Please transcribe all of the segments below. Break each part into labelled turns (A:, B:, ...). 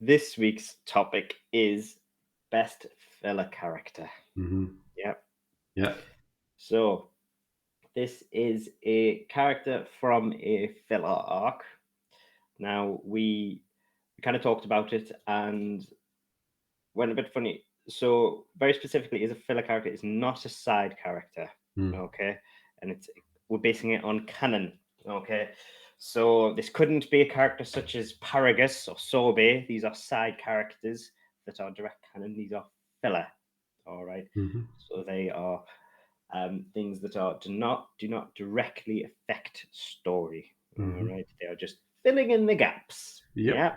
A: this week's topic is best filler character.
B: Mm-hmm.
A: Yep.
B: Yeah.
A: So this is a character from a filler arc. Now we kind of talked about it and went a bit funny. So very specifically, is a filler character is not a side character. Okay, and we're basing it on canon. Okay, so this couldn't be a character such as Paragus or Sobe. These are side characters that are direct canon. These are filler. All right, so they are things that do not directly affect story. All right, they are just filling in the gaps.
B: Yep.
A: Yeah.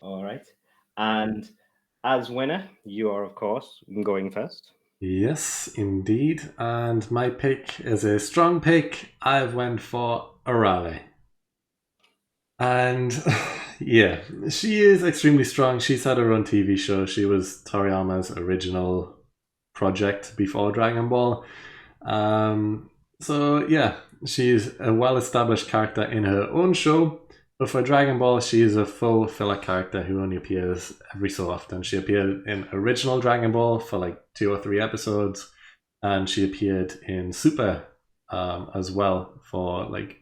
A: All right, and as winner, you are of course going first.
B: Yes, indeed. And my pick is a strong pick. I've went for Arale. And yeah, she is extremely strong. She's had her own TV show. She was Toriyama's original project before Dragon Ball. So yeah, she's a well-established character in her own show. But for Dragon Ball, she is a full filler character who only appears every so often. She appeared in original Dragon Ball for like 2 or 3 episodes, and she appeared in Super as well for like.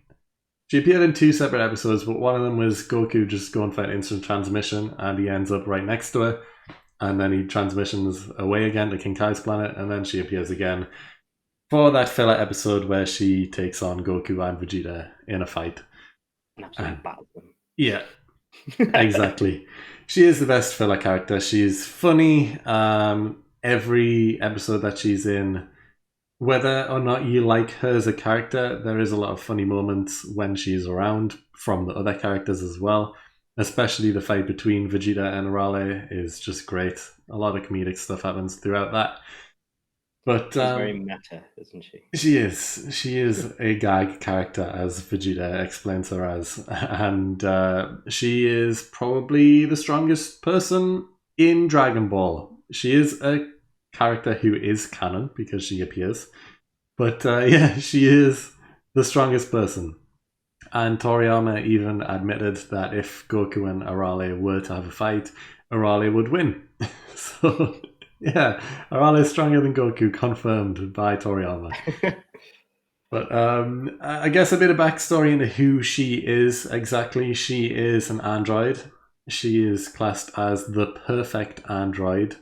B: She appeared in 2 separate episodes, but one of them was Goku just going for an instant transmission, and he ends up right next to her, and then he transitions away again to King Kai's planet, and then she appears again for that filler episode where she takes on Goku and Vegeta in a fight.
A: Absolutely battle them.
B: Yeah, exactly. She is the best filler character. She's funny. Every episode that she's in, whether or not you like her as a character, there is a lot of funny moments when she's around from the other characters as well. Especially the fight between Vegeta and Arale is just great. A lot of comedic stuff happens throughout that. But
A: she's very meta, isn't she?
B: She is. She is a gag character, as Vegeta explains her as. And she is probably the strongest person in Dragon Ball. She is a character who is canon because she appears. But yeah, she is the strongest person. And Toriyama even admitted that if Goku and Arale were to have a fight, Arale would win. So yeah, Arale is stronger than Goku, confirmed by Toriyama. But I guess a bit of backstory into who she is exactly. She is an android. She is classed as the perfect android.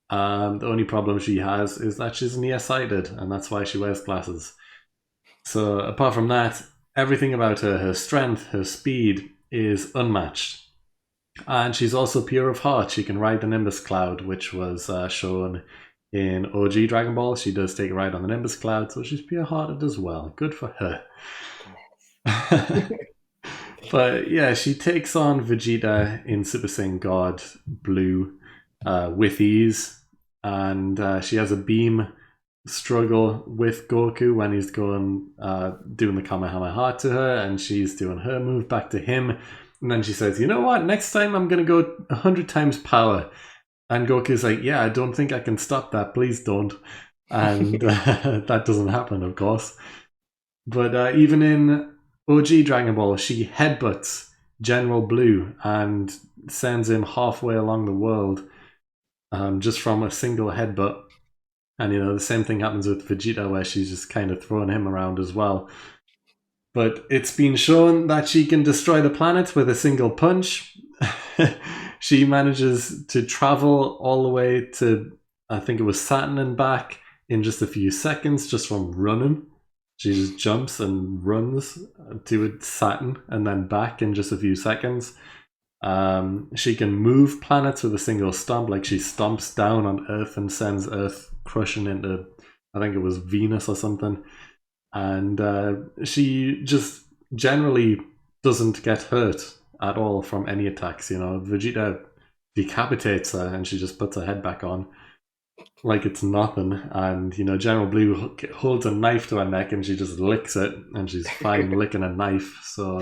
B: The only problem she has is that she's nearsighted, and that's why she wears glasses. So apart from that, everything about her, her strength, her speed, is unmatched. And she's also pure of heart. She can ride the Nimbus Cloud, which was shown in OG Dragon Ball. She does take a ride on the Nimbus Cloud, so she's pure-hearted as well. Good for her. But yeah, she takes on Vegeta in Super Saiyan God Blue with ease. And she has a beam struggle with Goku when he's going doing the Kamehameha to her, and she's doing her move back to him. And then she says, you know what, next time I'm going to go 100 times power. And Goku's like, yeah, I don't think I can stop that. Please don't. And that doesn't happen, of course. But even in OG Dragon Ball, she headbutts General Blue and sends him halfway along the world just from a single headbutt. And, you know, the same thing happens with Vegeta, where she's just kind of throwing him around as well. But it's been shown that she can destroy the planet with a single punch. She manages to travel all the way to, I think it was Saturn and back in just a few seconds, just from running. She just jumps and runs to Saturn and then back in just a few seconds. She can move planets with a single stomp, like she stomps down on Earth and sends Earth crushing into, I think it was Venus or something. And she just generally doesn't get hurt at all from any attacks. You know, Vegeta decapitates her and she just puts her head back on like it's nothing. And, you know, General Blue holds a knife to her neck and she just licks it, and she's fine licking a knife. So,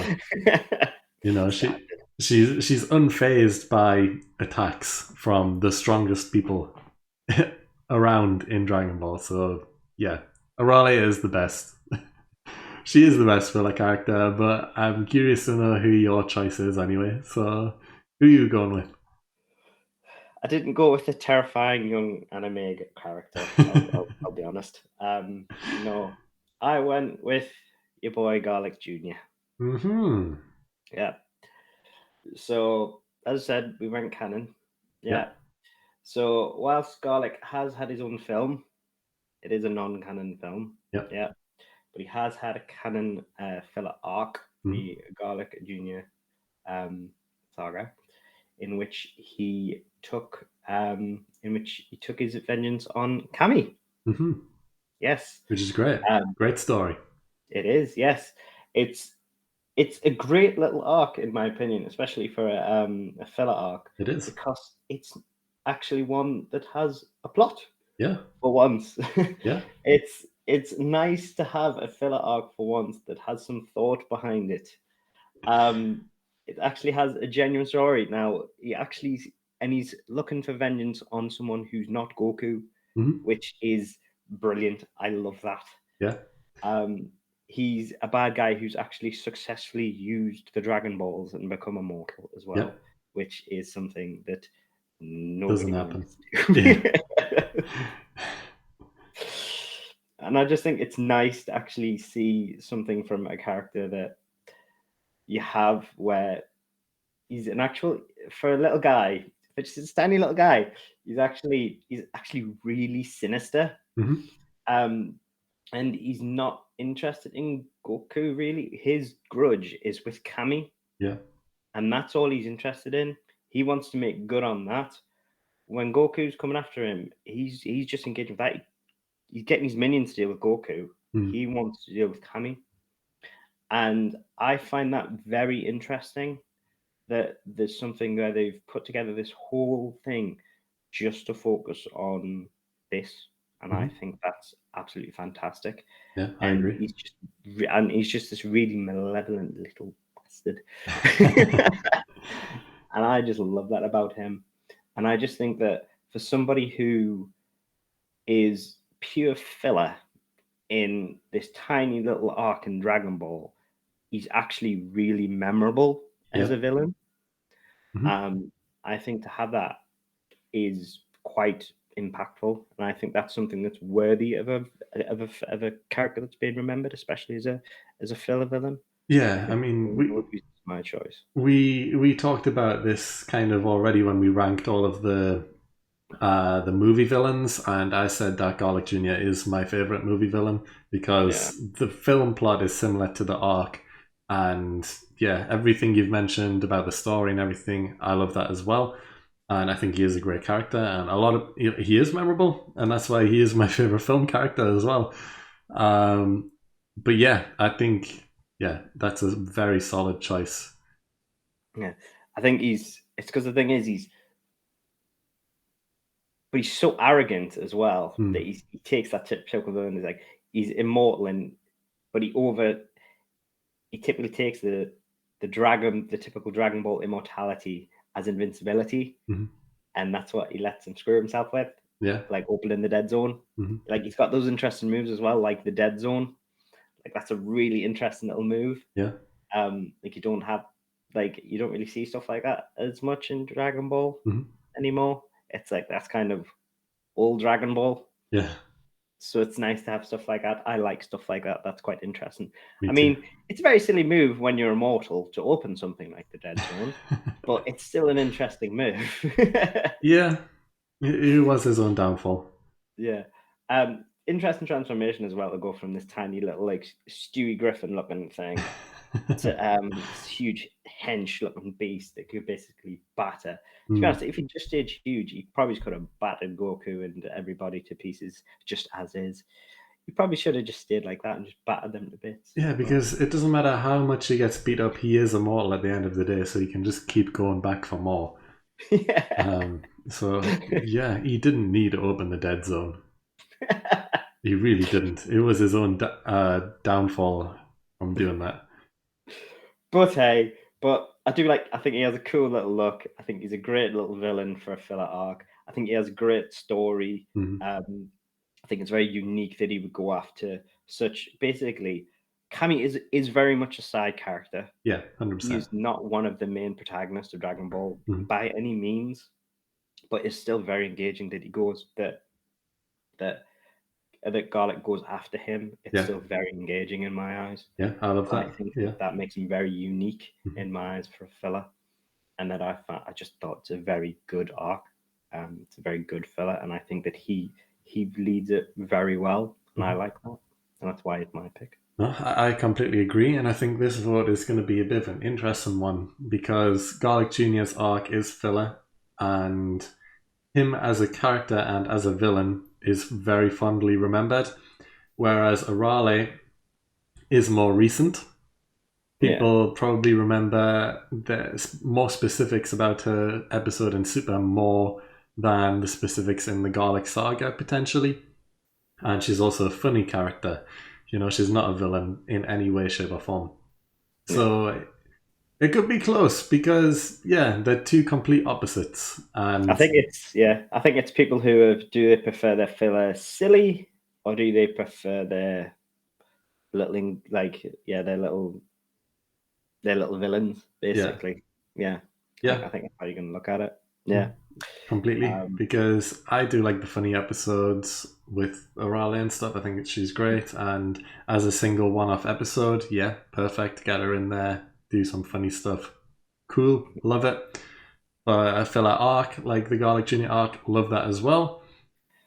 B: you know, she's unfazed by attacks from the strongest people around in Dragon Ball. So, yeah, Arale is the best. She is the best filler character, but I'm curious to know who your choice is anyway. So Who are you going with?
A: I didn't go with the terrifying young anime character. I'll be honest. No, I went with your boy Garlic Jr.
B: Mm-hmm.
A: Yeah. So as I said, we went canon.
B: Yeah.
A: Yeah. So whilst Garlic has had his own film, it is a non-canon film.
B: Yeah.
A: Yeah. But he has had a canon filler arc,
B: Mm-hmm.
A: the Garlic Jr. Saga, in which he took his vengeance on Cammy.
B: Mm-hmm.
A: Yes,
B: Which is great.
A: um,
B: Great story.
A: it is. Yes, it's it's a great little arc in my opinion, especially for a filler arc,
B: It is.
A: because it's actually one that has a plot
B: Yeah.
A: for once.
B: Yeah.
A: It's nice to have a filler arc for once that has some thought behind it. Um, it actually has a genuine story. Now he's looking for vengeance on someone who's not Goku,
B: Mm-hmm.
A: which is brilliant. I love that.
B: Yeah.
A: Um, he's a bad guy who's actually successfully used the Dragon Balls and become immortal as
B: Yeah.
A: well, which is something that
B: Doesn't
A: nobody
B: happen.
A: managed to
B: Yeah.
A: do. And I just think it's nice to actually see something from a character that you have where he's an actual for a little guy, which is a tiny little guy. He's actually really sinister.
B: Mm-hmm.
A: Um, and he's not interested in Goku really. His grudge is with Kami,
B: Yeah.
A: and that's all he's interested in. He wants to make good on that. When Goku's coming after him, he's just engaging with that. He's getting his minions to deal with Goku.
B: Mm-hmm.
A: He wants to deal with Kami, and I find that very interesting. That there's something where they've put together this whole thing just to focus on this, and I
B: Mm-hmm.
A: think that's absolutely fantastic.
B: Yeah, I
A: And
B: agree.
A: he's just this really malevolent little bastard, and I just love that about him. And I just think that for somebody who is pure filler in this tiny little arc in Dragon Ball, he's actually really memorable as
B: Yeah.
A: a villain.
B: Mm-hmm.
A: Um, I think to have that is quite impactful, and I think that's something that's worthy of a character that's being remembered, especially as a filler villain. I
B: Yeah. I
A: think
B: mean,
A: is my choice.
B: we talked about this kind of already when we ranked all of the movie villains, and I said that Garlic Jr. is my favorite movie villain
A: Yeah,
B: because the film plot is similar to the arc, and yeah, everything you've mentioned about the story and everything, I love that as well. And I think he is a great character, and a lot of he is memorable, and that's why he is my favorite film character as well. Um, but yeah, I think yeah, that's a very solid choice.
A: yeah. I think It's because the thing is he's so arrogant as well that
B: Hmm.
A: he takes that typical villain. Is like he's immortal but he typically takes the typical Dragon Ball immortality as invincibility,
B: Hmm.
A: and that's what he lets him screw himself with,
B: Yeah.
A: like opening the dead zone.
B: Hmm.
A: Like he's got those interesting moves as well, like the dead zone. Like that's a really interesting little move.
B: Yeah.
A: Like you don't really see stuff like that as much in Dragon Ball
B: Hmm.
A: anymore. It's like that's kind of old Dragon Ball.
B: Yeah.
A: So it's nice to have stuff like that. I like stuff like that. That's quite interesting.
B: Me
A: I
B: too.
A: mean, it's a very silly move when you're immortal to open something like the dead zone, but it's still an interesting move.
B: Yeah, it was his own downfall.
A: Yeah. Interesting transformation as well to go from this tiny little like Stewie Griffin looking thing to this huge hench looking beast that could basically batter. To be
B: Hmm.
A: honest, if he just stayed huge, he probably could have battered Goku and everybody to pieces just as is. He probably should have just stayed like that and just battered them to bits.
B: Yeah,
A: But
B: because it doesn't matter how much he gets beat up, he is immortal at the end of the day, so he can just keep going back for more.
A: yeah.
B: So yeah, he didn't need to open the dead zone. He really didn't. It was his own downfall from doing that.
A: But hey, I think he has a cool little look. I think he's a great little villain for a filler arc. I think he has a great story.
B: Hmm.
A: I think it's very unique that he would go after such basically Kami is very much a side character.
B: Yeah,
A: He
B: 100%.
A: is not one of the main protagonists of Dragon Ball
B: Mhm.
A: by any means, but it's still very engaging that he goes that that Garlic goes after him. It's
B: Yeah,
A: still very engaging in my eyes.
B: yeah, I love
A: I
B: that.
A: think
B: Yeah.
A: that makes him very unique
B: Mhm.
A: in my eyes for a filler, and that I just thought it's a very good arc. It's a very good filler, and I think that he leads it very well, and I
B: Mhm.
A: like that, and that's why it's my pick.
B: No, I completely agree, and I think this vote is going to be a bit of an interesting one because Garlic Jr.'s arc is filler, and him as a character and as a villain is very fondly remembered, whereas Arale is more recent.
A: Yeah,
B: People probably remember the more specifics about her episode in Super more than the specifics in the Garlic Saga, potentially. And she's also a funny character. You know, she's not a villain in any way, shape, or form.
A: yeah.
B: So it could be close because, yeah, they're two complete opposites.
A: I
B: And
A: think it's yeah. I think it's people who have do they prefer their filler silly or do they prefer their little like yeah their little villains
B: yeah,
A: basically. Yeah,
B: yeah,
A: I think that's how you're gonna look at it. Yeah.
B: completely.
A: Um,
B: Because I do like the funny episodes with Orale and stuff. I think she's great. And as a single one off episode, yeah, perfect. Get her in there, do some funny stuff. Cool, love it. But I feel like arc, like the Garlic Jr. arc, love that as well.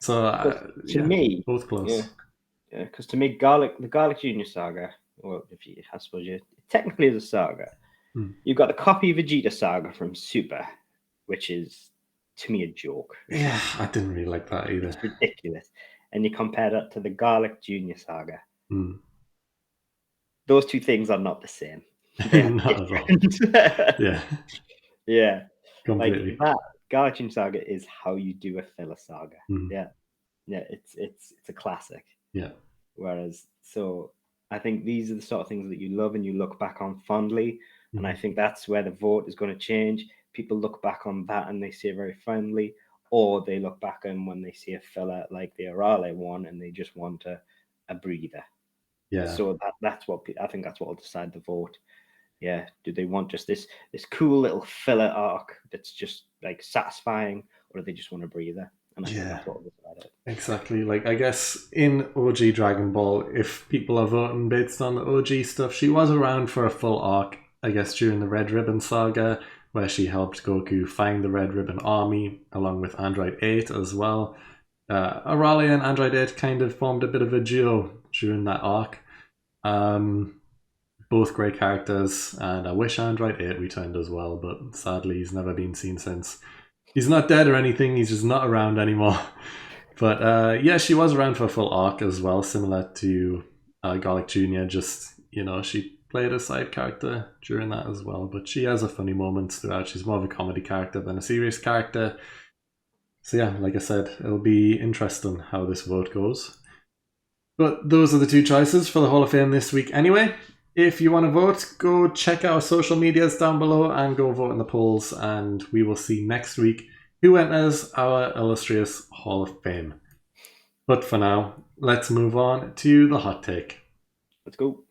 B: So
A: because to
B: yeah,
A: me,
B: both
A: yeah,
B: close.
A: yeah, because to me, the Garlic Junior saga. Well, if you, I suppose you technically is a saga.
B: Hmm.
A: You've got the copy Vegeta saga from Super, which is to me a joke.
B: Yeah, I didn't really like that either.
A: It's ridiculous. And you compare that to the Garlic Junior saga.
B: Hmm.
A: Those two things are not the same. They are
B: Not at all.
A: different.
B: Yeah,
A: Yeah. Like
B: completely.
A: that Garlic Junior saga is how you do a filler saga.
B: Hmm.
A: Yeah. Yeah, it's a classic.
B: Yeah,
A: Whereas, so I think these are the sort of things that you love and you look back on fondly. And I
B: hmm,
A: think that's where the vote is going to change. People look back on that and they see it very fondly, or they look back on when they see a fella like the Arale one and they just want a breather.
B: yeah,
A: So that's what I think that's what will decide the vote. Yeah, do they want just this cool little filler arc that's just like satisfying, or do they just want a breather? And I think
B: yeah.
A: that's what will decide it.
B: Exactly. Like I guess in OG Dragon Ball, if people are voting based on the OG stuff, she was around for a full arc. I guess during the Red Ribbon saga, where she helped Goku find the Red Ribbon Army along with Android 8 as well. Aurelia and Android 8 kind of formed a bit of a duo during that arc. Um, both great characters, and I wish Android 8 returned as well, but sadly he's never been seen since. He's not dead or anything, he's just not around anymore. But yeah, she was around for a full arc as well, similar to Garlic Jr., just, you know, she played a side character during that as well. But she has a funny moments throughout. She's more of a comedy character than a serious character. So yeah, like I said, it'll be interesting how this vote goes. But those are the two choices for the Hall of Fame this week anyway. If you want to vote, go check our social medias down below and go vote in the polls, and we will see next week who enters our illustrious Hall of Fame. But for now, let's move on to the hot take.
A: Let's go.